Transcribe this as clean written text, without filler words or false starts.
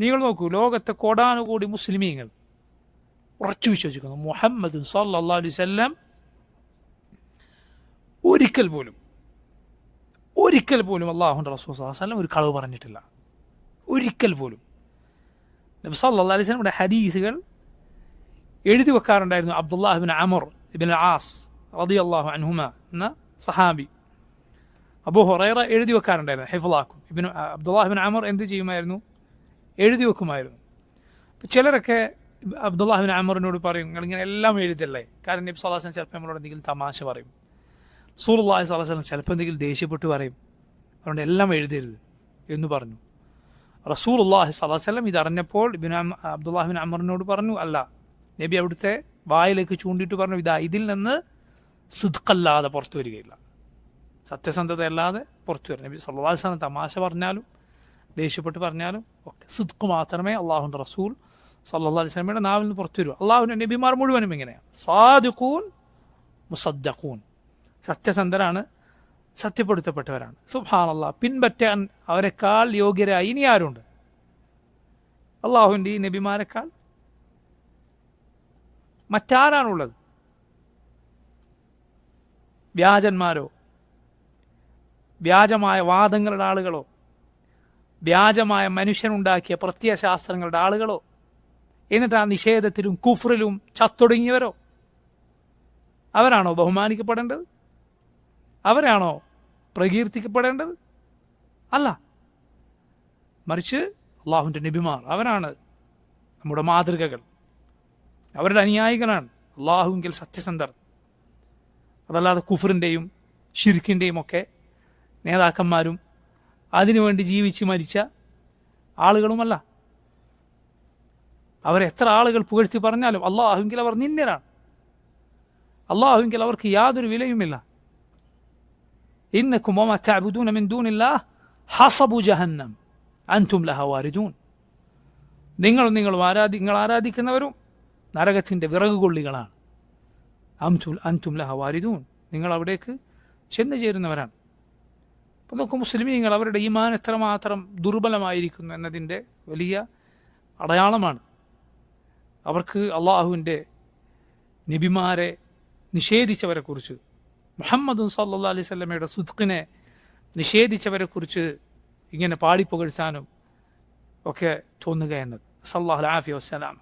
നിങ്ങൾ നോക്കൂ, ലോകത്തെ കോടാനുകൂടി മുസ്ലിമീങ്ങൾ ഉറച്ചു വിശ്വസിക്കുന്നു മുഹമ്മദ് സല്ലല്ലാഹു അലൈഹി വസല്ലം ഒരിക്കൽ പോലും അല്ലാഹുവിൻ്റെ റസൂൽ സല്ലല്ലാഹു അലൈഹി വസല്ലം ഒരു കളവ് പറഞ്ഞിട്ടില്ല. ഒരിക്കൽ പോലും. നബി സല്ലല്ലാഹു അലൈഹി വസല്ലമയുടെ ഹദീസുകൾ എഴുതി വെക്കാറുണ്ടായിരുന്നു. അബ്ദുല്ലാഹ് ഇബ്നു അമർ ഇബ്നുൽ ആസ് റളിയല്ലാഹു അൻഹുമ എന്ന സഹാബി, അബൂ ഹുറൈറ എഴുതി വെക്കാറുണ്ടായിരുന്നു. ഹിഫ്ളാക്കും അബ്ദുല്ലാഹ് ഇബ്നു അമർ എന്ത് ചെയ്യുമായിരുന്നു? എഴുതി വെക്കുമായിരുന്നു. ചിലരൊക്കെ അബ്ദുല്ലാഹ് ഇബ്നു അമറിനോട് പറയും, നിങ്ങളിങ്ങനെ എല്ലാം എഴുതല്ലേ, കാരണം നബി സല്ലല്ലാഹു അലൈഹി വസല്ലം ചിലപ്പോൾ നമ്മളോട് എന്തെങ്കിലും തമാശ പറയും, റസൂലുള്ളാഹി സ്വല്ലല്ലാഹു അലൈഹി വസല്ലം ചിലപ്പോൾ എന്തെങ്കിലും ദേഷ്യപ്പെട്ട് പറയും, അതുകൊണ്ട് എല്ലാം എഴുതരുത് എന്ന് പറഞ്ഞു. റസൂലുള്ളാഹി സ്വല്ലല്ലാഹു അലൈഹി വസല്ലം ഇതറിഞ്ഞപ്പോൾ അബ്ദുല്ലാഹ് ഇബ്നു അമറിനോട് പറഞ്ഞു, അല്ല, നബി അവിടുത്തെ വായിലേക്ക് ചൂണ്ടിയിട്ട് പറഞ്ഞു, ഇതിൽ നിന്ന് സിദ്ഖല്ലാതെ പുറത്തു വരികയില്ല, സത്യസന്ധത അല്ലാതെ പുറത്തു വരും. നബി സല്ലല്ലാഹു അലൈഹി വസല്ലം തമാശ പറഞ്ഞാലും ദേഷ്യപ്പെട്ട് പറഞ്ഞാലും ഒക്കെ സിദ്ഖ് മാത്രമേ അള്ളാഹുവിൻ്റെ റസൂൽ സല്ലല്ലാഹു അലൈഹി വസല്ലമയുടെ നാവിൽ നിന്ന് പുറത്തു വരൂ. അള്ളാഹുവിൻ്റെ നബിമാർ മുഴുവനും ഇങ്ങനെയാണ്, സാദിഖൂൻ മുസദ്ദഖൂൻ, സത്യസന്ധരാണ്, സത്യപ്പെടുത്തപ്പെട്ടവരാണ്. സുബ്ഹാനല്ലാഹ്, പിൻപറ്റാൻ അവരെക്കാൾ യോഗ്യരായി ഇനി ആരുണ്ട്? അള്ളാഹുവിൻ്റെ ഈ നബിമാരെക്കാൾ മറ്റാരാണുള്ളത്? വ്യാജന്മാരോ, വ്യാജമായ വാദങ്ങളുടെ ആളുകളോ, വ്യാജമായ മനുഷ്യനുണ്ടാക്കിയ പ്രത്യയശാസ്ത്രങ്ങളുടെ ആളുകളോ, എന്നിട്ട് ആ നിഷേധത്തിലും കുഫ്റിലും ചത്തൊടുങ്ങിയവരോ? അവരാണോ ബഹുമാനിക്കപ്പെടേണ്ടത്? അവരാണോ പ്രകീർത്തിക്കപ്പെടേണ്ടത്? അല്ല, മറിച്ച് അള്ളാഹുവിൻ്റെ നബിമാർ, അവരാണ് നമ്മുടെ മാതൃകകൾ, അവരുടെ അനുയായികളാണ് അള്ളാഹുവിൽ സത്യസന്ധർ. അതല്ലാതെ കുഫറിൻ്റെയും ഷിർക്കിൻ്റെയും ഒക്കെ നേതാക്കന്മാരും അതിനുവേണ്ടി ജീവിച്ച് മരിച്ച ആളുകളുമല്ല. അവരെത്ര ആളുകൾ പുകഴ്ത്തി പറഞ്ഞാലും അള്ളാഹുവിൽ അവർ നിന്ദ്യരാണ്, അള്ളാഹുവിൽ അവർക്ക് യാതൊരു വിലയുമില്ല. ഇന്നക്കും വമാ തഅബുദൂന മിൻ ദൂനില്ലാഹ് ഹസബു ജഹന്നം അൻതും ലഹാ വാരിദൂൻ. നിങ്ങൾ ആരാധിക്കുന്നവരും നരകത്തിൻ്റെ വിറകുകൊള്ളികളാണ്. അൻതും ലഹാ വാരിദൂൻ, നിങ്ങൾ അവിടേക്ക് ചെന്നു ചേരുന്നവരാണ്. അപ്പോൾ നോക്കും മുസ്ലിമീങ്ങൾ അവരുടെ ഈമാൻ എത്രമാത്രം ദുർബലമായിരിക്കുന്നു എന്നതിൻ്റെ വലിയ അടയാളമാണ്. അവർക്ക് അള്ളാഹുവിൻ്റെ നബിമാരെ നിഷേധിച്ചവരെക്കുറിച്ച്, മുഹമ്മദ് സല്ലല്ലാഹു അലൈഹി വസല്ലമയുടെ സിദ്ഖിനെ നിഷേധിച്ചവരെക്കുറിച്ച് ഇങ്ങനെ പാടിപ്പുകഴ്ത്താനും ഒക്കെ തോന്നുക എന്നത്. സല്ലല്ലാഹു അലൈഹി വസല്ലം.